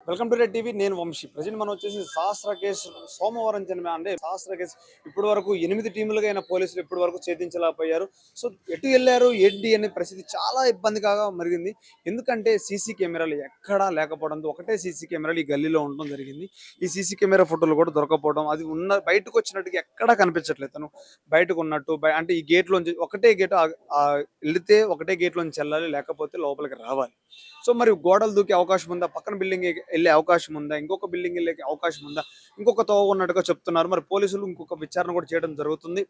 Welcome to red TV. నేను Vamsi. Present మనం వచ్చేసి సహస్ర కేసు సోమవారం జన్మ అంటే సహస్ర కేసు ఇప్పటి వరకు 8 టీములుగా అయిన పోలీసులు ఇప్పటి వరకు ఛేదించలేకపోయారు. సో ఎటు వెళ్ళారు ఏంటి అనే పరిస్థితి చాలా ఇబ్బందిగా మరిగింది. ఎందుకంటే సీసీ కెమెరాలు ఎక్కడా లేకపోవడంతో ఒకటే సీసీ కెమెరాలు ఈ గల్లీలో ఉండడం జరిగింది. ఈ సీసీ కెమెరా ఫోటోలు కూడా దొరకపోవడం, అది ఉన్న బయటకు వచ్చినట్టుగా ఎక్కడా కనిపించట్లేదు. తను బయటకు ఉన్నట్టు అంటే ఈ గేట్లోంచి ఒకటే గేట్ వెళితే ఒకటే గేట్లోంచి వెళ్ళాలి, లేకపోతే లోపలికి రావాలి. సో మరి గోడలు దూకే అవకాశం ఉందా, పక్కన బిల్డింగ్ వెళ్ళే అవకాశం ఉందా, ఇంకొక బిల్డింగ్ వెళ్ళే అవకాశం ఉందా, ఇంకొక తోవ ఉన్నట్టుగా చెప్తున్నారు. మరి పోలీసులు ఇంకొక విచారణ కూడా చేయడం జరుగుతుంది.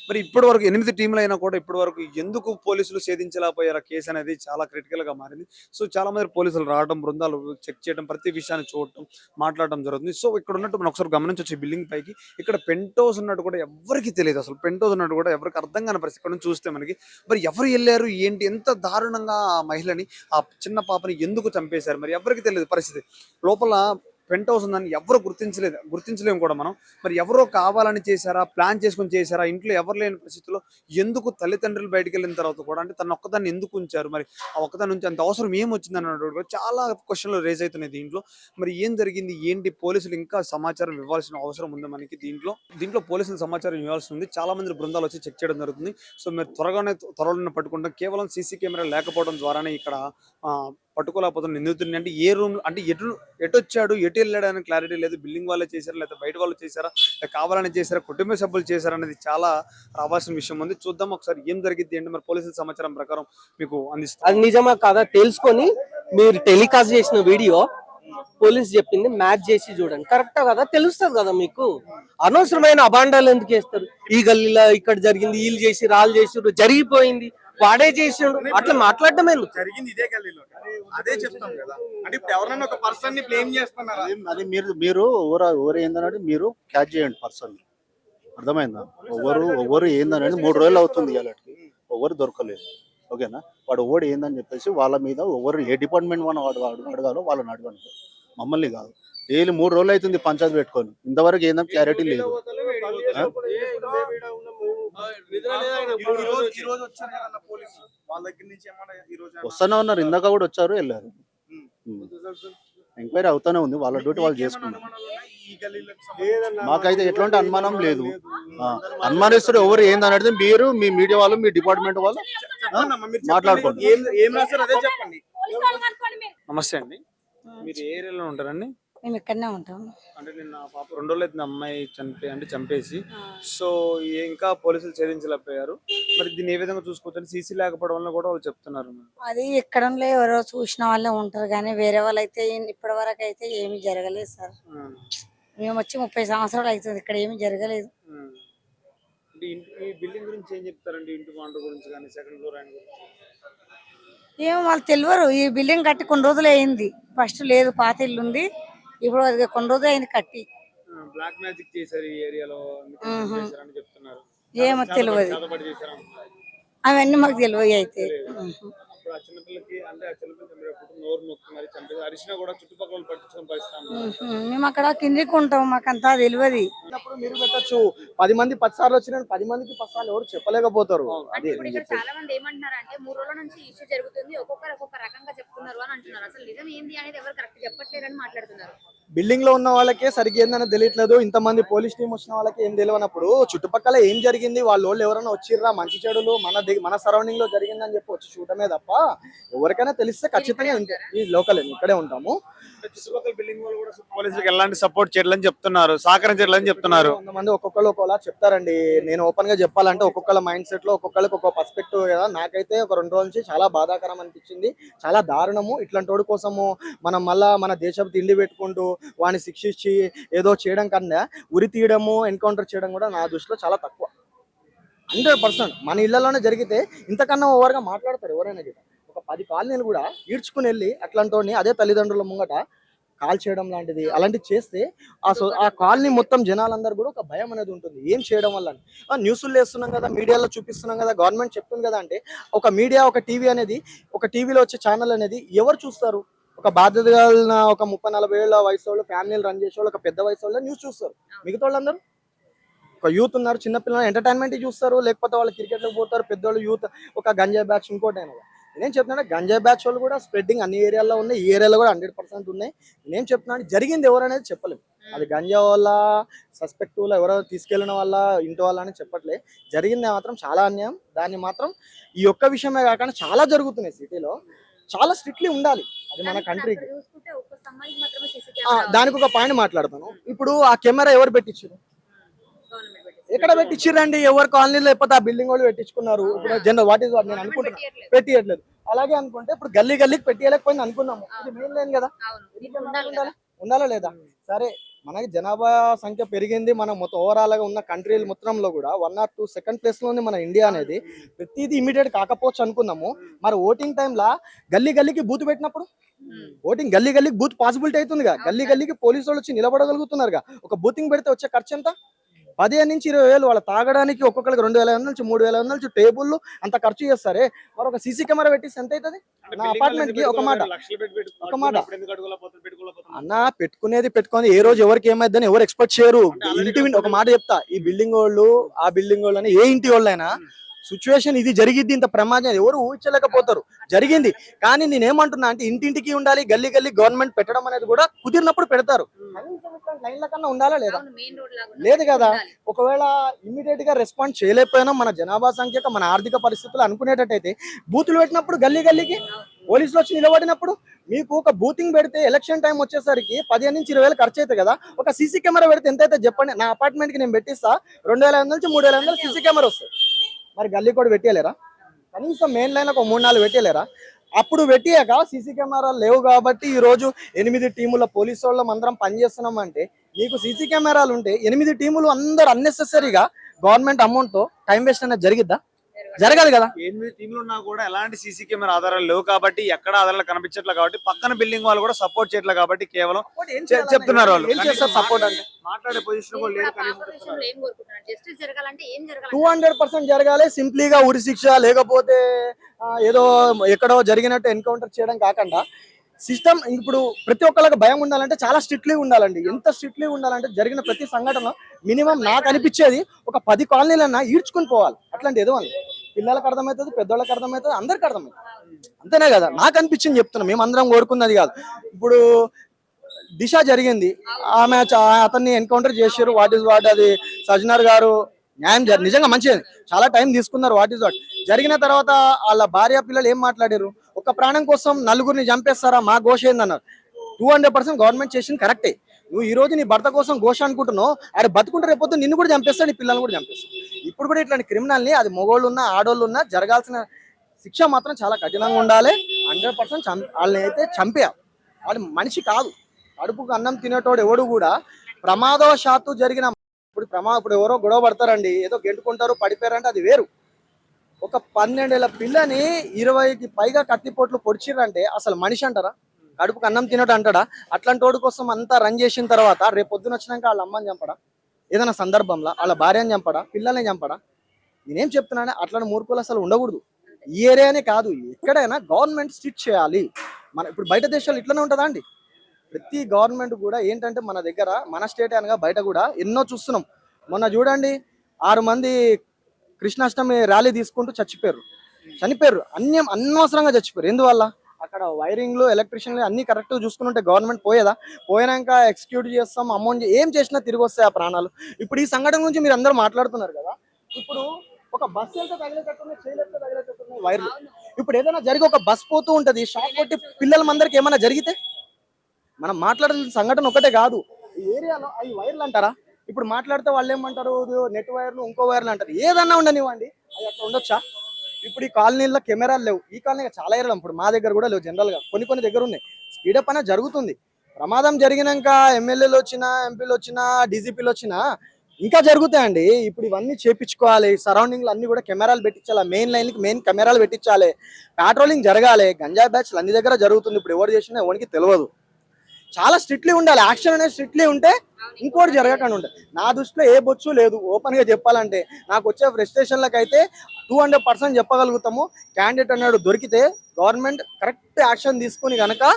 మరి ఇప్పటి వరకు 8 టీంలు అయినా కూడా ఇప్పటి వరకు ఎందుకు పోలీసులు ఛేదించలేకపోయారు కేసు అనేది చాలా క్రిటికల్ గా మారింది. సో చాలా మంది పోలీసులు రావడం, బృందాలు చెక్ చేయడం, ప్రతి విషయాన్ని చూడటం, మాట్లాడడం జరుగుతుంది. సో ఇక్కడ ఉన్నట్టు మనం ఒకసారి గమనించవచ్చు, బిల్డింగ్ పైకి ఇక్కడ పెంట్ హౌస్ ఉన్నట్టు కూడా ఎవరికి తెలియదు. అసలు పెంట్ హౌస్ ఉన్నట్టు కూడా ఎవరికి అర్థం కాని పరిస్థితి. ఇక్కడ నుంచి చూస్తే మనకి మరి ఎవరు వెళ్ళారు ఏంటి, ఎంత దారుణంగా ఆ మహిళని, ఆ చిన్న పాపని ఎందుకు చంపేశారు మరి ఎవరికి తెలియదు పరిస్థితి. లోపల పెంట్ హౌస్ ఉందని ఎవరు గుర్తించలేము కూడా మనం. మరి ఎవరో కావాలని చేశారా, ప్లాన్ చేసుకుని చేశారా, ఇంట్లో ఎవరు లేని పరిస్థితుల్లో ఎందుకు తల్లిదండ్రులు బయటకు వెళ్ళిన తర్వాత కూడా అంటే తను ఒక్కదాన్ని ఎందుకు ఉంచారు, మరి ఆ ఒక్కదాని నుంచి అంత అవసరం ఏమొచ్చింది అన్నట్టు కూడా చాలా క్వశ్చన్లు రేజ్ అవుతున్నాయి దీంట్లో. మరి ఏం జరిగింది ఏంటి, పోలీసులు ఇంకా సమాచారం ఇవ్వాల్సిన అవసరం ఉంది మనకి. దీంట్లో పోలీసులు సమాచారం ఇవ్వాల్సి ఉంది. చాలా మంది బృందాలు వచ్చి చెక్ చేయడం జరుగుతుంది. సో మీరు త్వరలోనే పట్టుకుంటాం. కేవలం సీసీ కెమెరా లేకపోవడం ద్వారానే ఇక్కడ పట్టుకోలేకపోతున్న నిందితుడిని. అంటే ఏ రూమ్ అంటే ఎటు వచ్చాడు, ఎటు వెళ్ళాడు అని క్లారిటీ లేదు. బిల్డింగ్ వాళ్ళే చేశారా, లేకపోతే బయట వాళ్ళు చేశారా, లేకపోతే కావాలని చేశారా, కుటుంబ సభ్యులు చేశారా అనేది చాలా రావాల్సిన విషయం ఉంది. చూద్దాం ఒకసారి ఏం జరిగింది ఏంటి. మరి పోలీసుల సమాచారం ప్రకారం మీకు అందిస్తారు. అది నిజమా కాదా తెలుసుకొని మీరు టెలికాస్ట్ చేసిన వీడియో పోలీస్ చెప్పింది మ్యాచ్ చేసి చూడండి. కరెక్టా కదా తెలుస్తుంది కదా మీకు. అనవసరమైన అబాండాలు ఎందుకు వేస్తారు? ఈ గల్లీలో ఇక్కడ జరిగింది, వీళ్ళు చేసి రాళ్ళు చేసి జరిగిపోయింది, వాడే చేసిండు, అట్లా మాట్లాడటమే జరిగింది ఇదే గల్లీలో. అదే చెప్తాం కదా. అంటే ఇప్పుడు ఎవరైనా ఒక పర్సన్ ని బ్లేమ్ చేస్తున్నారా? అది మీరు ఎవరు ఏందనేది మీరు క్యాచ్ చేయండి పర్సన్. అర్థమైందా? ఎవరు ఏందనేది 3 రోజులు అవుతుంది ఇవాళకి, ఎవరు దొరకలేదు. ఓకేనా? వాడు ఓడి ఏందని చెప్పేసి వాళ్ళ మీద ఎవరు ఏ డిపార్ట్మెంట్ వాడు అడగాలో వాళ్ళని అడగండి, మమ్మల్ని కాదు. డైలీ 3 రోజులు అవుతుంది పంచాయతీ పెట్టుకొని, ఇంతవరకు ఏందని క్లారిటీ లేదు. వస్తూనే ఉన్నారు, ఇందాక కూడా వచ్చారు వెళ్ళారు. ఎంక్వైరీ అవుతానే ఉంది, వాళ్ళ డ్యూటీ వాళ్ళు చేసుకున్నారు. మాకైతే ఎట్లాంటి అనుమానం లేదు. అనుమానిస్తారు ఎవరు ఏందనేది మీరు మీ మీడియా వాళ్ళు, మీ డిపార్ట్మెంట్ వాళ్ళు మాట్లాడుకోండి. నమస్తే అండి, మీరు ఏ ఏరియాలో ఉంటారండి? మేము ఇక్కడనే ఉంటాం. అంటే నిన్న పాప 2 రోజులు అయితే అమ్మాయి చంపేసి, సో ఇంకా పోలీసులు ఛేదించలేకపోయారు. మరి దీన్ని ఏ విధంగా చూసుకోవచ్చు? సీసీ లేకపోవడం వల్ల కూడా వాళ్ళు చెప్తున్నారు. అది ఎక్కడ ఎవరో చూసిన వాళ్ళే ఉంటారు, కానీ వేరే వాళ్ళు అయితే ఇప్పటి వరకు అయితే ఏమీ జరగలేదు సార్. మేము వచ్చి 30 సంవత్సరాలు అవుతుంది, ఇక్కడ ఏమీ జరగలేదు. ఈ బిల్డింగ్ గురించి ఏం చెప్తారండి? ఇంటి ఓనర్ గురించి కానీ, సెకండ్ ఫ్లోర్ ఆయన గురించి ఏమో వాళ్ళు తెలియరు. ఈ బిల్డింగ్ కట్టి కొన్ని రోజులు అయింది, ఫస్ట్ లేదు, పాత ఇల్లు ఉంది. ఇప్పుడు అది కొన్ని రోజులు అయింది కట్టి. బ్లాక్ మ్యాజిక్ చేశారు ఈ ఏరియాలో చెప్తున్నారు. ఏమో తెలియదు, అవన్నీ మాకు తెలియదు. అయితే ఆ చిన్నపిల్లకి అంటే ఆ చిన్నపిల్లకి నోరు నొక్కి మరి చంపేసి అరిసినా కూడా చుట్టుపక్కల పట్టించుకొని పరిస్థితి. మేము అక్కడ కిందికి ఉంటాం, మాకంతా తెలియదు. మీరు పెట్టచ్చు 10 మంది 10 సార్లు వచ్చిన 10 మందికి 10 సార్లు ఎవరు చెప్పలేకపోతారు. చాలా మంది ఏమంటున్నారు అంటే 3 రోజుల నుంచి ఇష్యూ జరుగుతుంది, ఒక్కొక్కరు ఒక్కొక్క రకంగా చెప్తున్నారు అని అంటున్నారు. అసలు నిజం ఏంది అనేది ఎవరు కరెక్ట్ చెప్పట్లేదని మాట్లాడుతున్నారు. బిల్డింగ్ లో ఉన్న వాళ్ళకే సరిగ్గా ఏందని తెలియట్లేదు, ఇంతమంది పోలీస్ టీం వచ్చిన వాళ్ళకి ఏం తెలియనప్పుడు చుట్టుపక్కల ఏం జరిగింది, వాళ్ళు ఎవరైనా వచ్చిర్రా, మంచి చెడులు మన సరౌండింగ్ లో జరిగిందని చెప్పి వచ్చి చూడటమే తప్ప ఎవరికైనా తెలిస్తే ఖచ్చితంగా ఈ లోకల్ ఇక్కడే ఉంటాము. పోలీసులకు ఎలాంటి సపోర్ట్ చేయాలని చెప్తున్నారు, సహకరించాలని చెప్తున్నారు. కొంతమంది ఒక్కొక్కరు ఒకలా చెప్తారండి. నేను ఓపెన్ గా చెప్పాలంటే ఒక్కొక్కల మైండ్ సెట్ లో ఒక్కొక్కరికి ఒక్కొక్క పర్స్పెక్టివ్ కదా. నాకైతే ఒక 2 రోజుల నుంచి చాలా బాధాకరం అనిపించింది, చాలా దారుణము. ఇట్లాంటి వాడి కోసము మనం మళ్ళా మన దేశం తిండి పెట్టుకుంటూ వాడిని శిక్షించి ఏదో చేయడం కన్నా ఉరి తీయడము, ఎన్కౌంటర్ చేయడం కూడా నా దృష్టిలో చాలా తక్కువ. 100% మన ఇళ్లలోనే జరిగితే ఇంతకన్నా ఓవర్గా మాట్లాడతారు ఎవరైనా. ఒక 10 కాలనీలు కూడా ఈడ్చుకుని వెళ్ళి అట్లాంటి అదే తల్లిదండ్రుల ముంగట కాల్ చేయడం లాంటిది అలాంటివి చేస్తే ఆ కాలనీ మొత్తం జనాలందరూ కూడా ఒక భయం అనేది ఉంటుంది. ఏం చేయడం వల్ల న్యూస్లు వేస్తున్నాం కదా, మీడియాలో చూపిస్తున్నాం కదా, గవర్నమెంట్ చెప్తుంది కదా. అంటే ఒక మీడియా, ఒక టీవీ అనేది, ఒక టీవీలో వచ్చే ఛానల్ అనేది ఎవరు చూస్తారు? ఒక బాధ్యత కలిగిన ఒక 30-40 ఏళ్ళ వయసు వాళ్ళు, ఫ్యామిలీలు రన్ చేసే వాళ్ళు, ఒక పెద్ద వయసు వాళ్ళు న్యూస్ చూస్తారు. మిగతా వాళ్ళందరూ ఒక యూత్ ఉన్నారు, చిన్నపిల్లలు ఎంటర్టైన్మెంట్ చూస్తారు, లేకపోతే వాళ్ళు క్రికెట్లకు పోతారు. పెద్దవాళ్ళు యూత్ ఒక గంజా బ్యాచ్ ఇంకోటి అయినా నేనేం చెప్తున్నా, గంజాయి బ్యాచ్ వాళ్ళు కూడా స్ప్రెడ్డింగ్ అన్ని ఏరియాలో ఉన్నాయి, ఈ ఏరియాలో కూడా 100% ఉన్నాయి. నేనేం చెప్తున్నాను, జరిగింది ఎవరనేది చెప్పలేము. అది గంజా వల్ల, సస్పెక్ట్ ఎవరో తీసుకెళ్లిన వల్ల, ఇంటి వాళ్ళ అని చెప్పట్లే. జరిగింది మాత్రం చాలా అన్యాయం. దాన్ని మాత్రం ఈ ఒక్క విషయమే కాకుండా చాలా జరుగుతున్నాయి సిటీలో. చాలా స్ట్రిక్ట్లీ ఉండాలి అది మన కంట్రీకి. చూసుకుంటే ఒక్క స్తంభానికి మాత్రమే సీసీ కెమెరా దానికి ఒక పాయింట్ మాట్లాడతాను. ఇప్పుడు ఆ కెమెరా ఎవరు పెట్టించారు? గవర్నమెంట్ పెట్టింది. ఎక్కడ పెట్టించారండి? ఎవరు కాలనీలో లేకపోతే ఆ బిల్డింగ్ వాళ్ళు పెట్టించుకున్నారు. ఇప్పుడు జనరల్ వాట్ ఈస్ వాట్ నేను అనుకుంటున్నా, పెట్టియట్లేదు. పెట్టియట్లేదు. అలాగే అనుకుంటే ఇప్పుడు గల్లీ గల్లీకి పెట్టియలేకపోయింది అనుకున్నాము. ఇది మెయిన్ లైన్ కదా, అవును, ఇది ఉండాలి కదా. ఉండాలా లేదా? సరే, మనకి జనాభా సంఖ్య పెరిగింది. మనం మొత్తం ఓవరాల్ గా ఉన్న కంట్రీలు మొత్తంలో కూడా 1 or 2 సెకండ్ ప్లేస్ లో ఉంది మన ఇండియా అనేది. ప్రతిదీ ఇమీడియట్ కాకపోవచ్చు అనుకున్నాము. మరి ఓటింగ్ టైంలో గల్లీ గల్లీకి బూత్ పెట్టినప్పుడు, ఓటింగ్ గల్లీ గల్లీకి బూత్ పాసిబిలిటీ అవుతుందిగా, గల్లీ గల్లీకి పోలీసు వాళ్ళు వచ్చి నిలబడగలుగుతున్నారుగా. ఒక బూతింగ్ పెడితే వచ్చే ఖర్చు ఎంత? 15 నుంచి 20,000 వాళ్ళ తాగడానికి ఒక్కొక్కరికి 2,500 నుంచి 3,500 నుంచి టేబుల్ అంత ఖర్చు చేస్తారే. మరి ఒక సీసీ కెమెరా పెట్టిస్తే ఎంత అవుతుంది? నా అపార్ట్మెంట్ కి ఒక మాట అన్న, పెట్టుకొని ఏ రోజు ఎవరికి ఏమైందని ఎవరు ఎక్స్పెక్ట్ చేయరు. ఒక మాట చెప్తా, ఈ బిల్డింగ్ వాళ్ళు ఆ బిల్డింగ్ వాళ్ళు అని ఏ ఇంటి వాళ్ళైనా సిచ్యువేషన్ ఇది జరిగిద్ది, ఇంత ప్రమాదం ఎవరు ఊహించలేకపోతారు. జరిగింది. కానీ నేనేమంటున్నా అంటే ఇంటింటికి ఉండాలి, గల్లీ గల్లీ గవర్నమెంట్ పెట్టడం అనేది కూడా కుదిరినప్పుడు పెడతారు. లైన్ల కన్నా ఉండాలా లేదా? అవును, మెయిన్ రోడ్ లాగా లేదు కదా. ఉండాలి. ఒకవేళ ఇమీడియట్ గా రెస్పాన్స్ చేయలేకపోయినా, మన జనాభా సంఖ్యక మన ఆర్థిక పరిస్థితులు అనుకునేటట్టయితే బూతులు పెట్టినప్పుడు గల్లీ గల్లీకి పోలీసులు వచ్చి నిలబడినప్పుడు, మీకు ఒక బూతింగ్ పెడితే ఎలక్షన్ టైం వచ్చేసరికి 15 నుంచి 20,000 ఖర్చు అవుతుంది కదా. ఒక సీసీ కెమెరా పెడితే ఎంత అయితే చెప్పండి. నా అపార్ట్మెంట్ కి నేను పెట్టిస్తా 2,500 నుంచి 3,500 సీసీ కెమెరా వస్తాయి. మరి గల్లీ కూడా పెట్టలేరా? కనీసం మెయిన్ లైన్ ఒక 3-4 పెట్టలేరా? అప్పుడు పెట్టియాక సీసీ కెమెరాలు లేవు కాబట్టి ఈ రోజు 8 టీముల పోలీసు వాళ్ళం అందరం పనిచేస్తున్నాం అంటే, నీకు సీసీ కెమెరాలు ఉంటే 8 టీములు అందరు అన్నెసెసరీగా గవర్నమెంట్ అమౌంట్ తో టైం వేస్ట్ అనేది జరిగిద్దా? జరగదు కదా. 8 టీంలు ఉన్నా కూడా ఎలాంటి సీసీ కెమెరా ఆధారాలు లేవు కాబట్టి, ఎక్కడ ఆధారాలు కనిపించట్లేదు కాబట్టి, పక్కన బిల్డింగ్ వాళ్ళు కూడా సపోర్ట్ చేయట్లేదు కాబట్టి కేవలం చెప్తున్నారు వాళ్ళు. ఏం చేస్తారు సపోర్ట్ అంటే? మాట్లాడే పొజిషన్ కూడా లేదు. కనీసం ఆపరేషన్ లో ఏం కోరుకుంటున్నారు? జస్టిస్ జరగాలంటే ఏం జరగాలి? 200% జరగాలి. సింప్లీగా ఉరి శిక్ష, లేకపోతే ఏదో ఎక్కడో జరిగినట్టు ఎన్కౌంటర్ చేయడం కాకుండా సిస్టమ్. ఇప్పుడు ప్రతి ఒక్కరికి భయం ఉండాలంటే చాలా స్ట్రిక్ట్లీ ఉండాలండి. ఎంత స్ట్రిక్ట్లీ ఉండాలంటే జరిగిన ప్రతి సంఘటన మినిమం నాకు అనిపించేది ఒక 10 కాలనీలన్నా ఈడ్చుకుని పోవాలి. అట్లాంటి ఏదో అని పిల్లలకు అర్థమవుతుంది, పెద్దోళ్ళకి అర్థమవుతుంది, అందరికి అర్థమవుతుంది. అంతేనే కదా నాకు అనిపించింది చెప్తున్నా. మేము అందరం కోరుకున్నది కాదు. ఇప్పుడు దిశ జరిగింది, ఆమె అతన్ని ఎన్కౌంటర్ చేశారు. వాట్ ఈస్ వాట్, అది సజ్జనర్ గారు న్యాయం నిజంగా మంచిది, చాలా టైం తీసుకున్నారు. వాట్ ఈస్ వాట్ జరిగిన తర్వాత వాళ్ళ భార్య పిల్లలు ఏం మాట్లాడారు? ఒక ప్రాణం కోసం 4గురిని చంపేస్తారా, మా ఘోష ఏందన్నారు. 200% గవర్నమెంట్ చేసింది కరెక్టే. నువ్వు ఈ రోజు నీ భర్త కోసం ఘోష అనుకుంటున్నావు, ఆడ బతుకుంటే రేపొద్దు నిన్ను కూడా చంపేస్తాడు, నీ పిల్లల్ని కూడా చంపేస్తాడు. ఇప్పుడు కూడా ఇట్లాంటి క్రిమినల్ని, అది మొగోళ్ళు ఉన్నా ఆడోళ్ళు ఉన్నా, జరగాల్సిన శిక్ష మాత్రం చాలా కఠినంగా ఉండాలి. 100% వాళ్ళని అయితే చంపేయాలి. వాడు మనిషి కాదు. కడుపుకు అన్నం తినేటోడు ఎవడు కూడా ప్రమాదవశాత్తు జరిగిన ఇప్పుడు ఎవరో గొడవ పడతారండి, ఏదో గెంటుకుంటారు, పడిపోయారంటే అది వేరు. ఒక 12 ఏళ్ల పిల్లని 20కి పైగా కత్తిపోట్లు పొడిచిర్రంటే అసలు మనిషి అంటారా? కడుపుకు అన్నం తినట్టు అంటాడా? అట్లాంటి వాడి కోసం అంతా రన్ చేసిన తర్వాత రేపు పొద్దున వచ్చినాక వాళ్ళ అమ్మని చంపడా? ఏదైనా సందర్భంలో వాళ్ళ భార్యని చంపడా? పిల్లల్ని చంపడా? నేనేం చెప్తున్నానే, అట్లాంటి మూర్ఖులు అసలు ఉండకూడదు. ఈ ఏరియానే కాదు, ఎక్కడైనా గవర్నమెంట్ స్ట్రిక్ట్ చేయాలి. మన ఇప్పుడు బయట దేశాలు ఇట్లనే ఉంటుందా అండి? ప్రతి గవర్నమెంట్ కూడా ఏంటంటే మన దగ్గర, మన స్టేట్ అనగా బయట కూడా ఎన్నో చూస్తున్నాం. మొన్న చూడండి 6 మంది కృష్ణాష్టమి ర్యాలీ తీసుకుంటూ చనిపోయారు. అనవసరంగా చచ్చిపోయారు. ఎందువల్ల? అక్కడ వైరింగ్లు, ఎలక్ట్రిషియన్లు అన్ని కరెక్ట్ చూసుకుంటే గవర్నమెంట్ పోయేదా? పోయినాక ఎక్స్క్యూట్ చేస్తాం, అమౌంట్ ఏం చేసినా తిరిగి వస్తాయి ఆ ప్రాణాలు. ఇప్పుడు ఈ సంఘటన గురించి మీరు అందరూ మాట్లాడుతున్నారు కదా. ఇప్పుడు ఒక బస్సు వెళ్తే తగిలేటట్టున్నాయి, చేయలేస్తే తగిలేటట్టున్నాయి వైర్లు. ఇప్పుడు ఏదైనా జరిగి ఒక బస్ పోతూ ఉంటది, షాక్ కొట్టి పిల్లల మందరికి ఏమైనా జరిగితే మనం మాట్లాడాల్సిన సంఘటన ఒకటే కాదు. ఈ ఏరియాలో అవి వైర్లు అంటారా? ఇప్పుడు మాట్లాడితే వాళ్ళు ఏమంటారు, నెట్ వైర్లు, ఇంకో వైర్లు అంటారు. ఏదన్నా ఉండనివ్వండి, అది అట్లా ఉండొచ్చా? ఇప్పుడు ఈ కాలనీలో కెమెరాలు లేవు. ఈ కాలనీ చాలా ఏరియాలో, ఇప్పుడు మా దగ్గర కూడా లేవు. జనరల్ గా కొన్ని దగ్గర ఉన్నాయి. స్పీడప్ అనేది జరుగుతుంది. ప్రమాదం జరిగినాక ఎమ్మెల్యేలు వచ్చినా, ఎంపీలు వచ్చినా, డీజీపీలు వచ్చినా ఇంకా జరుగుతాయండి. ఇప్పుడు ఇవన్నీ చేపించుకోవాలి. సరౌండింగ్లు అన్ని కూడా కెమెరాలు పెట్టించాలి. మెయిన్ లైన్కి మెయిన్ కెమెరాలు పెట్టించాలి. పెట్రోలింగ్ జరగాలి. గంజాయి బ్యాచ్లు అన్ని దగ్గర జరుగుతుంది. ఇప్పుడు ఎవరు చేసినా ఎవరికి తెలియదు. చాలా స్ట్రిక్ట్లీ ఉండాలి. యాక్షన్ అనేది స్ట్రిక్ట్లీ ఉంటే ఇంకోటి జరగకుండా ఉంటుంది. నా దృష్టిలో ఏ బొచ్చు లేదు. ఓపెన్ గా చెప్పాలంటే నాకు వచ్చే ఫ్రస్ట్రేషన్లకు అయితే 200% చెప్పగలుగుతాము. క్యాండిడేట్ అన్నాడు దొరికితే గవర్నమెంట్ కరెక్ట్ యాక్షన్ తీసుకుని గనక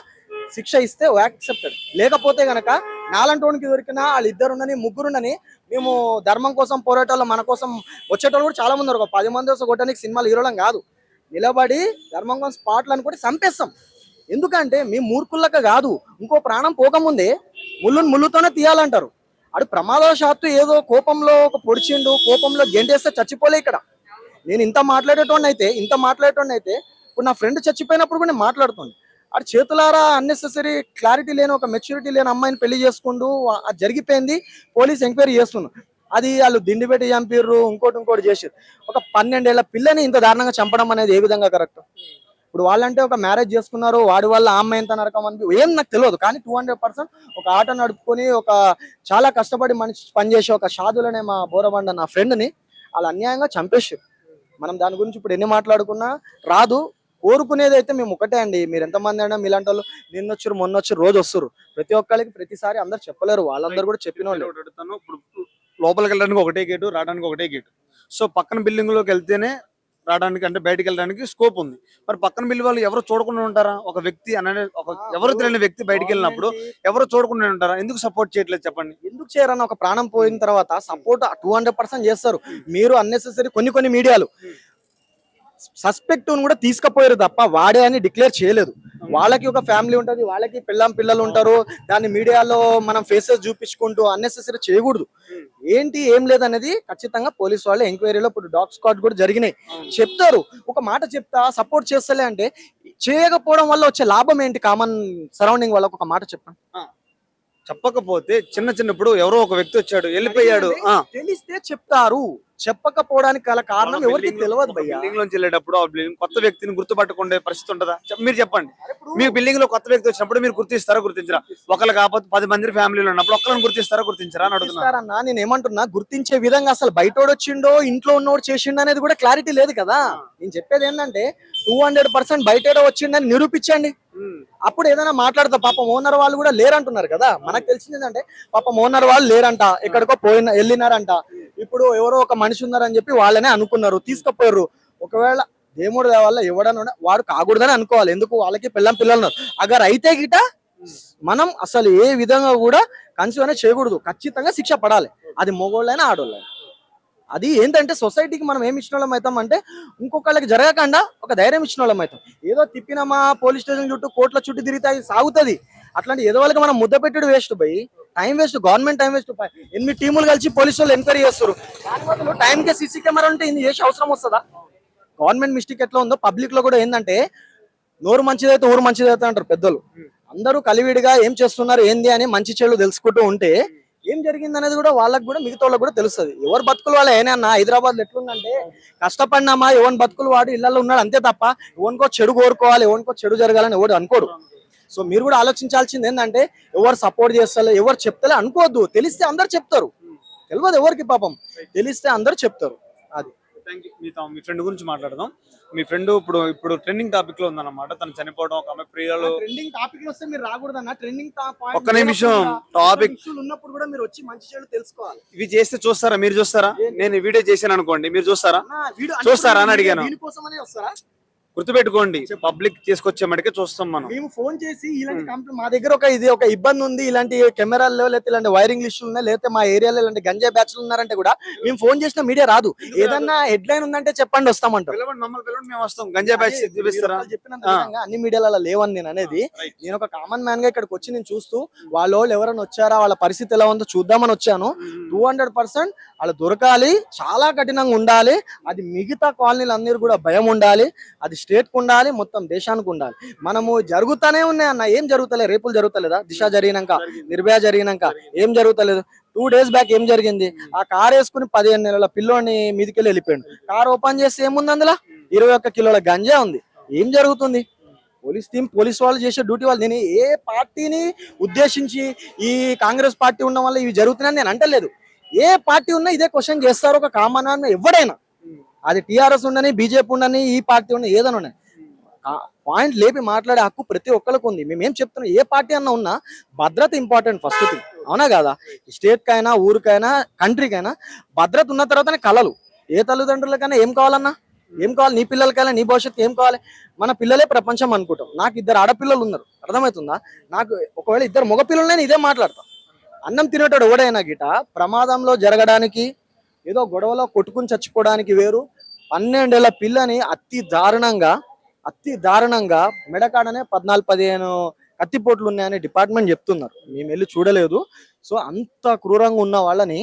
శిక్ష ఇస్తే యాక్సెప్టెడ్. లేకపోతే గనక నాలంటోనికి దొరికినా వాళ్ళు 2 ఉండని 3 ఉండని, మేము ధర్మం కోసం పోరాటాలు మన కోసం వచ్చేటోళ్ళు కూడా చాలా మంది ఉన్నారు. ఒక 10 మంది వస్తే కొట్టడానికి సినిమాలు హీరోలం కాదు. నిలబడి ధర్మంగం స్పాట్లు అనుకుంటే చంపేస్తాం. ఎందుకంటే మీ మూర్ఖులక కాదు, ఇంకో ప్రాణం పోకముందే ముళ్ళుతోనే తీయాలంటారు. అడు ప్రమాదవశాత్తు ఏదో కోపంలో ఒక పొడిచిండు, కోపంలో గెంటేస్తే చచ్చిపోలే. ఇక్కడ నేను ఇంత మాట్లాడేటోడిని అయితే ఇప్పుడు నా ఫ్రెండ్ చచ్చిపోయినప్పుడు కూడా నేను మాట్లాడుతాను. అటు చేతులారా అన్నెసెసరీ క్లారిటీ లేని ఒక మెచ్యూరిటీ లేని అమ్మాయిని పెళ్లి చేసుకుంటూ అది జరిగిపోయింది. పోలీస్ ఎంక్వైరీ చేస్తున్నారు. అది వాళ్ళు దిండి పెట్టి చంపిర్రు, ఇంకోటి చేసారు. ఒక 12 ఏళ్ల పిల్లని ఇంత దారుణంగా చంపడం అనేది ఏ విధంగా కరెక్ట్? ఇప్పుడు వాళ్ళంటే ఒక మ్యారేజ్ చేసుకున్నారు, వాడి వల్ల ఆ అమ్మాయి ఎంత నరకం అని ఏం నాకు తెలియదు. కానీ 200% ఒక ఆటో నడుపుకొని ఒక చాలా కష్టపడి మనిషి పనిచేసే ఒక షాదులనే మా బోరబండ నా ఫ్రెండ్ని వాళ్ళు అన్యాయంగా చంపేసారు. మనం దాని గురించి ఇప్పుడు ఎన్ని మాట్లాడుకున్నా రాదు. కోరుకునేది అయితే మేము ఒకటే అండి, మీరు ఎంతమంది అయినా మీలాంటి వాళ్ళు నిన్నొచ్చారు మొన్నొచ్చారు రోజు వస్తారు. ప్రతి ఒక్కరికి ప్రతిసారి అందరు చెప్పలేరు, వాళ్ళందరూ కూడా చెప్పిన వాళ్ళు. ఒకటి అడుగుతాను. ఇప్పుడు లోపలికి వెళ్ళడానికి ఒకటే గేటు, రావడానికి ఒకటే గేటు. సో పక్కన బిల్డింగ్ లోకి వెళ్తేనే రావడానికి అంటే బయటకు వెళ్ళడానికి స్కోప్ ఉంది. మరి పక్కన బిల్డింగ్ వాళ్ళు ఎవరు చూడకుండా ఉంటారా? ఒక వ్యక్తి ఎవరు తెలియని వ్యక్తి బయటకు వెళ్ళినప్పుడు ఎవరు చూడకుండా ఉంటారా? ఎందుకు సపోర్ట్ చేయట్లేదు చెప్పండి? ఎందుకు చేయరన్న ఒక ప్రాణం పోయిన తర్వాత సపోర్ట్ 200% చేస్తారు. మీరు అన్నెసెసరీ కొన్ని మీడియాలు సస్పెక్ట్ కూడా తీసుకుపోయారు తప్ప వాడే అని డిక్లేర్ చేయలేదు. వాళ్ళకి ఒక ఫ్యామిలీ ఉంటది, వాళ్ళకి పిల్లలు ఉంటారు. దాన్ని మీడియాలో మనం ఫేసెస్ చూపించుకుంటూ అన్నెసెసరీ చేయకూడదు. ఏంటి ఏం లేదనేది ఖచ్చితంగా పోలీసు వాళ్ళు ఎంక్వైరీలో ఇప్పుడు డాగ్ స్క్వాడ్ కూడా జరిగినాయి, చెప్తారు. ఒక మాట చెప్తా సపోర్ట్ చేస్తలే అంటే చేయకపోవడం వల్ల వచ్చే లాభం ఏంటి? కామన్ సరౌండింగ్ వాళ్ళకి ఒక మాట చెప్పండి. చెప్పకపోతే చిన్నప్పుడు ఎవరో ఒక వ్యక్తి వచ్చాడు వెళ్ళిపోయాడు, తెలిస్తే చెప్తారు. చెప్పకపోవడానికి గల కారణం ఎవరికి తెలియదు భయ్యా. బిల్డింగ్ లోంచి వెళ్ళేటప్పుడు ఆ బిల్డింగ్ కొత్త వ్యక్తిని గుర్తుపట్టుకునే పరిస్థితి ఉంటుందా? మీరు చెప్పండి. మీ బిల్డింగ్ లో కొత్త వ్యక్తి వచ్చినప్పుడు మీరు గుర్తించరా? ఒకళ్ళు కాకపోతే 10 మంది ఫ్యామిలీలో ఉన్నప్పుడు ఒక్కరిని గుర్తించరా అని అడుగుతున్నా. నేను ఏమంటున్నా, గుర్తించే విధంగా అసలు బయటోడు వచ్చిండో ఇంట్లో ఉన్నోడు చేసిండు అనేది కూడా క్లారిటీ లేదు కదా. నేను చెప్పేది ఏంటంటే 200% బయటోడో వచ్చిండని నిరూపించండి. అప్పుడు ఏదైనా మాట్లాడతా. పాపం ఓనర్ వాళ్ళు కూడా లేరంటున్నారు కదా. మనకు తెలిసింది ఏంటంటే పాపం ఓనర్ వాళ్ళు లేరంట, ఎక్కడికో వెళ్ళినారంట. ఇప్పుడు ఎవరో ఒక మనిషి ఉన్నారని చెప్పి వాళ్ళనే అనుకున్నారు, తీసుకుపోయారు. ఒకవేళ దేవుడు వల్ల ఎవడన్నా వాడు కాకూడదని అనుకోవాలి. ఎందుకు? వాళ్ళకి పిల్లలు ఉన్నారు. అగర్ అయితే గిట మనం అసలు ఏ విధంగా కూడా కన్సివ్ అనేది చేయకూడదు. ఖచ్చితంగా శిక్ష పడాలి, అది మగోళ్ళైనా ఆడోళ్ళైనా. అది ఏంటంటే సొసైటీకి మనం ఏమి ఇచ్చిన వాళ్ళం అవుతాం అంటే ఇంకొకళ్ళకి జరగకుండా ఒక ధైర్యం ఇచ్చిన వాళ్ళం అవుతాం. ఏదో తిప్పినమా పోలీస్ స్టేషన్ చుట్టూ కోర్టుల చుట్టూ తిరిగితే సాగుతుంది. అట్లాంటి ఏదో వాళ్ళకి మనం ముద్ద పెట్టడం వేస్ట్ పోయి time waste, government time waste. 8 టీములు కలిసి పోలీసు వాళ్ళు ఎంక్వైరీ చేస్తారు. దాని బదులు టైంకే సీసీ కెమెరా ఉంటే ఇది చేసే అవసరం వస్తుందా? గవర్నమెంట్ మిస్టేక్ ఎట్లా ఉందో పబ్లిక్ లో కూడా ఏంటంటే నోరు మంచిదైతే ఊరు మంచిదైతే అంటారు పెద్దలు. అందరూ కలివిడిగా ఏం చేస్తున్నారు ఏంది అని మంచి చెడు తెలుసుకుంటూ ఉంటే ఏం జరిగింది అనేది కూడా వాళ్ళకి కూడా మిగతా వాళ్ళకి కూడా తెలుస్తుంది. ఎవరు బతుకులు వాళ్ళు ఏనా హైదరాబాద్ లో ఎట్లుందంటే కష్టపడినామా ఎవరి బతుకులు వాడు ఇళ్లలో ఉన్నాడు అంతే తప్ప ఎవరికో చెడు కోరుకోవాలి, ఎవరికో చెడు జరగాలని ఎవరు అనుకోడు. సో మీరు కూడా ఆలోచించాల్సింది ఏంటంటే ఎవరు సపోర్ట్ చేస్తారు ఎవరు చెప్తలే అనుకోవద్దు. తెలిస్తే అందరు చెప్తారు, తెలియదు ఎవరికి పాపం, తెలిస్తే అందరు చెప్తారు. అది మీ ఫ్రెండ్ గురించి మాట్లాడదాం. మీ ఫ్రెండ్ ఇప్పుడు ట్రెండింగ్ టాపిక్ లో ఉందన్నమాట. తను చనిపోవడం, ఒక ఆమె ప్రియులు. ట్రెండింగ్ టాపిక్ లో వస్తే మీరు రాకూడదన్న. ట్రెండింగ్ ఒక్క నిమిషం టాపిక్ ఉన్నప్పుడు కూడా మీరు వచ్చి మంచి చెడు తెలుసుకోవాలి. ఇవి చేస్తే చూస్తారా? మీరు చూస్తారా? నేను వీడియో చేశాను అనుకోండి, మీరు చూస్తారా అని అడిగాను. దీనికోసమనే వస్తారా? గుర్తుపెట్టుకోండి, పబ్లిక్ తీసుకొచ్చే మటుకే చూస్తాం మనం. మేము ఫోన్ చేసి ఇలాంటి కంప్లైంట్ మా దగ్గర ఒక ఇబ్బంది ఉంది, ఇలాంటి కెమెరాల్లో లేకపోతే ఇలాంటి వైరింగ్ లిస్టులు ఉన్నాయి, లేకపోతే మా ఏరియాలో ఇలాంటి గంజా బ్యాచ్లు ఉన్నారంటే కూడా మేము ఫోన్ చేసిన మీడియా రాదు. ఏదన్నా హెడ్లైన్ ఉందంటే చెప్పండి వస్తామంటారు. మేము వస్తాం. గంజా బ్యాచ్ చెప్పినంత అన్ని మీడియాలో లేవని నేను అనేది. నేను ఒక కామన్ మ్యాన్ గా ఇక్కడికి వచ్చి నేను చూస్తూ వాళ్ళు ఎవరైనా వచ్చారా, వాళ్ళ పరిస్థితి ఎలా ఉందో చూద్దామని వచ్చాను. 200% వాళ్ళు దొరకాలి, చాలా కఠినంగా ఉండాలి. అది మిగతా కాలనీలు అందరూ కూడా భయం ఉండాలి. అది స్టేట్ కు ఉండాలి, మొత్తం దేశానికి ఉండాలి. మనము జరుగుతానే ఉన్నాయి అన్న, ఏం జరుగుతలే? రేపులు జరుగుతలేదా? దిశ జరిగినాక, నిర్భయ జరిగినాక ఏం జరుగుతలేదు? 2 days బ్యాక్ ఏం జరిగింది? ఆ కార్ వేసుకుని 15 నెలల పిల్లోని మీదికెళ్ళి వెళ్ళిపోయాడు. కార్ ఓపెన్ చేస్తే ఏముంది అందులో? 21 కిలోల గంజా ఉంది. ఏం జరుగుతుంది? పోలీస్ వాళ్ళు చేసే డ్యూటీ వాళ్ళు. నేను ఏ పార్టీని ఉద్దేశించి ఈ కాంగ్రెస్ పార్టీ ఉన్న వల్ల ఇవి జరుగుతున్నాయని నేను అంటలేదు. ఏ పార్టీ ఉన్నా ఇదే క్వశ్చన్ చేస్తారు ఒక కామన్ మ్యాన్ ఎవడైనా. అది టీఆర్ఎస్ ఉండని, బీజేపీ ఉండని, ఈ పార్టీ ఉండని, ఏదైనా ఉండని పాయింట్ లేపి మాట్లాడే హక్కు ప్రతి ఒక్కరికి ఉంది. మేమేం చెప్తున్నాం, ఏ పార్టీ అన్నా ఉన్నా భద్రత ఇంపార్టెంట్ ఫస్ట్ థింగ్, అవునా కదా? స్టేట్ కైనా, ఊరికైనా, కంట్రీకైనా భద్రత ఉన్న తర్వాతనే కలలు. ఏ తల్లిదండ్రులకైనా ఏం కావాలన్నా, ఏం కావాలి? నీ పిల్లలకైనా, నీ భవిష్యత్తు ఏం కావాలి? మన పిల్లలే ప్రపంచం అనుకుంటాం. నాకు 2 ఆడపిల్లలు ఉన్నారు, అర్థమవుతుందా? నాకు ఒకవేళ 2 మగపిల్లలు ఇదే మాట్లాడతా. అన్నం తినేటోడు ఎవడైనా గిట ప్రమాదంలో జరగడానికి, ఏదో గొడవలో కొట్టుకుని చచ్చిపోవడానికి వేరు, 12 ఏళ్ల పిల్లని అతి దారుణంగా మెడకాడనే 14-15 కత్తిపోట్లు ఉన్నాయని డిపార్ట్మెంట్ చెప్తున్నారు. మేము వెళ్ళి చూడలేదు. సో అంత క్రూరంగా ఉన్న వాళ్ళని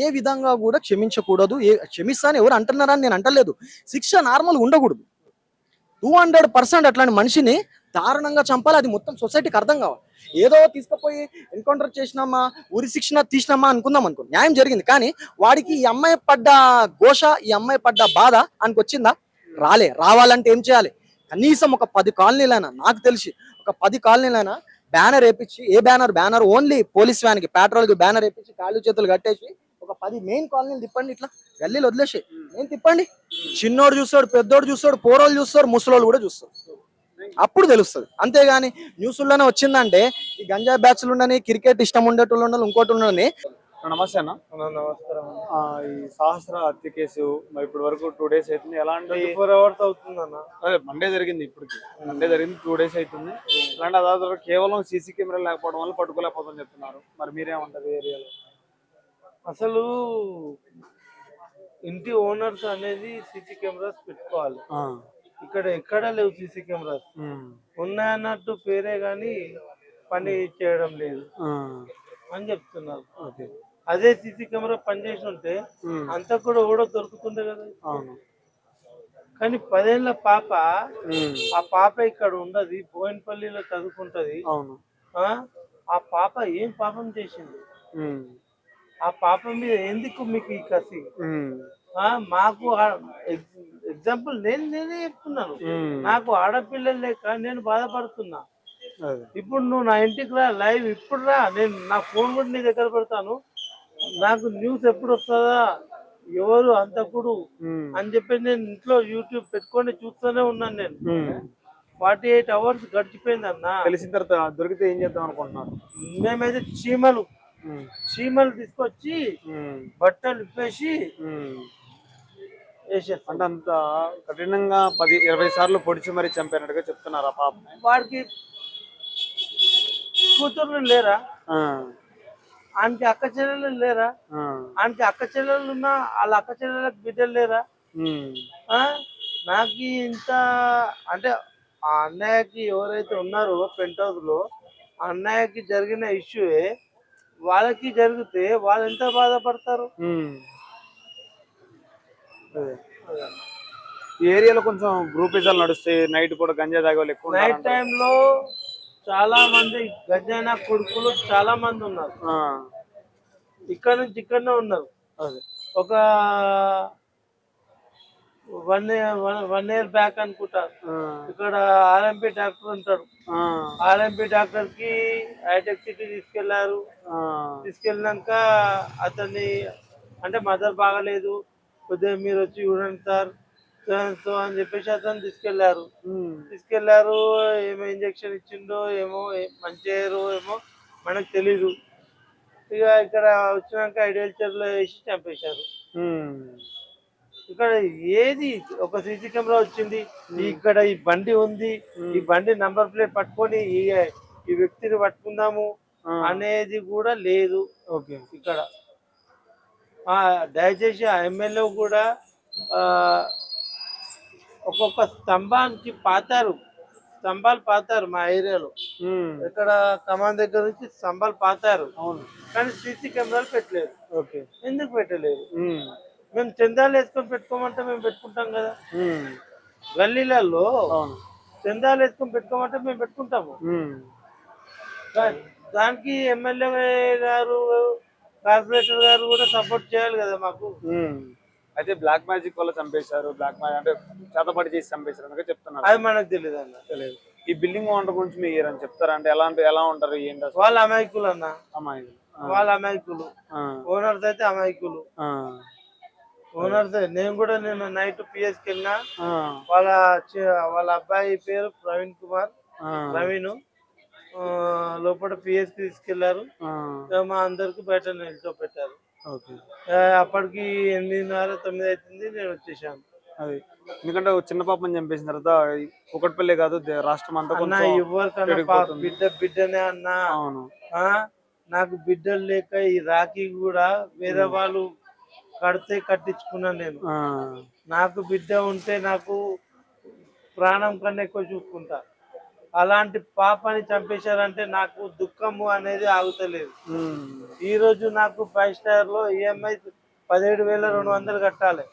ఏ విధంగా కూడా క్షమించకూడదు. క్షమిస్తాను ఎవరు అంటున్నారని నేను అంటలేదు. శిక్ష నార్మల్ ఉండకూడదు. 200% అట్లాంటి మనిషిని దారుణంగా చంపాలి. అది మొత్తం సొసైటీకి అర్థం కావాలి. ఏదో తీసుకుపోయి ఎన్కౌంటర్ చేసినామా, ఉరి శిక్షణ తీసినామా అనుకుందాం అనుకో, న్యాయం జరిగింది. కానీ వాడికి ఈ అమ్మాయి పడ్డ ఘోష, ఈ అమ్మాయి పడ్డ బాధ ఆయనకు వచ్చిందా? రావాలంటే ఏం చేయాలి? కనీసం ఒక 10 కాలనీలైనా, నాకు తెలిసి ఒక 10 కాలనీలైనా బ్యానర్ వేపించి, ఏ బ్యానర్ ఓన్లీ పోలీస్ వ్యాన్ కి, పెట్రోల్ కి బ్యానర్ వేపించి కాళ్ళు చేతులు కట్టేసి ఒక 10 మెయిన్ కాలనీలు తిప్పండి. ఇట్లా గల్లీలు వదిలేసి నేను తిప్పండి. చిన్నోడు చూస్తాడు, పెద్దోడు చూస్తాడు, పోరోళ్ళు చూస్తారు, ముసలోళ్ళు కూడా చూస్తారు. అప్పుడు తెలుస్తుంది. అంతేగాని న్యూస్లోనే వచ్చిందంటే ఈ గంజా బ్యాచ్లు ఉండని, క్రికెట్ ఇష్టం ఉండేటోళ్ళు ఉండాలి, ఇంకోటి ఉండని. నమస్తే అన్న. నమస్కారం. ఈ సహస్ర హత్య కేసు మరి ఇప్పటి వరకు 2 days అవుతుంది. ఎలాంటి 24 hours అవుతుంది అన్న. అదే మండే జరిగింది, ఇప్పటికి మండే జరిగింది, 2 days అవుతుంది. అలాంటి అదాదాపు కేవలం సీసీ కెమెరా లేకపోవడం వల్ల పట్టుకోలేకపోతుందని చెప్తున్నారు. మరి మీరేమంటారు ఏరియాలో? అసలు ఇంటి ఓనర్స్ అనేది సీసీ కెమెరాస్ పెట్టుకోవాలి. ఇక్కడ ఎక్కడ లేవు సీసీ కెమెరాస్. ఉన్నాయన్నట్టు పేరే గాని పని చేయడం లేదు అని చెప్తున్నారు. అదే సీసీ కెమెరా పనిచేసి ఉంటే అంతా కూడా ఓడో దొరుకుతుండే కదా. కానీ 10 ఏళ్ల పాప, ఆ పాప ఇక్కడ ఉండదు, బోయినపల్లిలో చదువుకుంటది. ఆ పాప ఏం పాపం చేసింది? ఆ పాప మీద ఎందుకు మీకు ఈ కసి? మాకు ఎగ్జాంపుల్ నేనే చెప్తున్నాను. నాకు ఆడపిల్లలు లేక నేను బాధపడుతున్నా. ఇప్పుడు నువ్వు నా ఇంటికి రా, లైవ్ ఇప్పుడు రా, నేను నా ఫోన్ కూడా నీ దగ్గర పెడతాను. నాకు న్యూస్ ఎప్పుడు వస్తుందా, ఎవరు అంతకుడు అని చెప్పి నేను ఇంట్లో యూట్యూబ్ పెట్టుకొని చూస్తూనే ఉన్నాను. నేను 48 hours గడిచిపోయింది అన్న. తెలిసిన తర్వాత దొరికితే ఏం చేద్దాం అనుకుంటున్నారు? మేమైతే చీమలు తీసుకొచ్చి బట్టలు ఇప్పేసి వేసేస్తాం. అంటే అంత కఠినంగా 10-20 సార్లు పొడిచి మరీ చంపినట్టుగా చెప్తున్నారు ఆ పాప. వాడికి కూతుర్లు లేరా? ఆయనకి అక్క చెల్లెలు లేరా? ఆయనకి అక్క చెల్లెలు ఉన్నా వాళ్ళ అక్క చెల్లెలకు బిడ్డలు లేరా? నాకు ఇంత అంటే ఆ అన్నయ్యకి ఎవరైతే ఉన్నారో పెంట్ హౌస్ లో, ఆ అన్నయ్యకి జరిగిన ఇష్యూయే వాళ్ళకి జరిగితే వాళ్ళు ఎంత బాధపడతారు. ఈ ఏరియాలో కొంచెం గ్రూపిజాలు నడుస్తాయి. నైట్ కూడా గంజా తాగే వాళ్ళు ఎక్కువ. నైట్ టైంలో చాలా మంది గంజాయినా కొడుకులు చాలా మంది ఉన్నారు. ఇక్కడ నుంచి ఇక్కడనే ఉన్నారు. ఒక 1 year బ్యాక్ అనుకుంటా, ఇక్కడ ఆర్ఎంపీ డాక్టర్ ఉంటాడు. ఆర్ఎంపీ డాక్టర్ కి హైటెక్ సిటీ తీసుకెళ్లారు. తీసుకెళ్ళినాక అతన్ని అంటే మదర్ బాగలేదు, కొద్దిగా మీరు వచ్చి చూడండి సార్ సో అని చెప్పేసి అతను తీసుకెళ్లారు. ఏమో ఇంజక్షన్ ఇచ్చిండో ఏమో, మంచిగా ఏమో మనకు తెలీదు. ఇక ఇక్కడ వచ్చినాక ఐడియల్చర్ లో వేసి చంపేశారు. ఇక్కడ ఏది ఒక సీసీ కెమెరా వచ్చింది, ఇక్కడ ఈ బండి ఉంది, ఈ బండి నంబర్ ప్లేట్ పట్టుకొని ఈ వ్యక్తిని పట్టుకుందాము అనేది కూడా లేదు ఇక్కడ. దయచేసి ఆ ఎమ్మెల్యే కూడా ఒక్కొక్క స్తంభాలు పాతారు మా ఏరియాలో. ఇక్కడ కమాన్ దగ్గర నుంచి స్తంభాలు పాతారు, కానీ సీసీ కెమెరాలు పెట్టలేదు. ఎందుకు పెట్టలేదు? మేము చందాలు వేసుకొని పెట్టుకోమంటే మేము పెట్టుకుంటాం కదా. గల్లీలలో చందాలు వేసుకొని పెట్టుకోమంటే మేము పెట్టుకుంటాము. దానికి ఎమ్మెల్యే గారు, కార్పొరేటర్ గారు కూడా సపోర్ట్ చేయాలి కదా మాకు. అయితే బ్లాక్ మ్యాజిక్ వల్ల చంపేశారు, బ్లాక్ మ్యాజిక్ అంటే చేతపడి చేసి చంపేశారు అని చెప్తున్నారు. అది మనకు తెలియదు అన్న. తెలియదు. ఈ బిల్డింగ్ ఓనర్ గురించి మీరు ఏరని చెప్తారా? అంటే ఎలా ఉంటారు ఏంటి? వాళ్ళ అమాయకులు అన్న, అమాయకులు. వాళ్ళ అమాయకులు. ఓనర్స్ అయితే అమాయకులు. ఓనర్స్ నేను కూడా నిన్న నైట్ పిఎస్కి వెళ్ళినా. వాళ్ళ అబ్బాయి పేరు ప్రవీణ్ కుమార్, ప్రవీణ్. లోపల పిఎస్కి తీసుకెళ్లారు. మా అందరికి బయట నిల్చోపెట్టారు. అప్పటికి 8:30-9 అవుతుంది, నేను వచ్చేసాను. అది ఎందుకంటే చిన్న పాపని చంపేసిన తర్వాత ఒకటిపల్లి కాదు రాష్ట్రం అంతా ఎవరికన్నా బిడ్డనే అన్నా. నాకు బిడ్డలు లేక ఈ రాఖీ కూడా వేరే వాళ్ళు కడితే కట్టించుకున్నాను నేను. నాకు బిడ్డ ఉంటే నాకు ప్రాణం కన్నా ఎక్కువ చూసుకుంటా. అలాంటి పాపని చంపేశారంటే నాకు దుఃఖము అనేది ఆగుతలేదు. ఈ రోజు నాకు 5 స్టార్ లో ఈఎంఐ 17,200 కట్టాలి.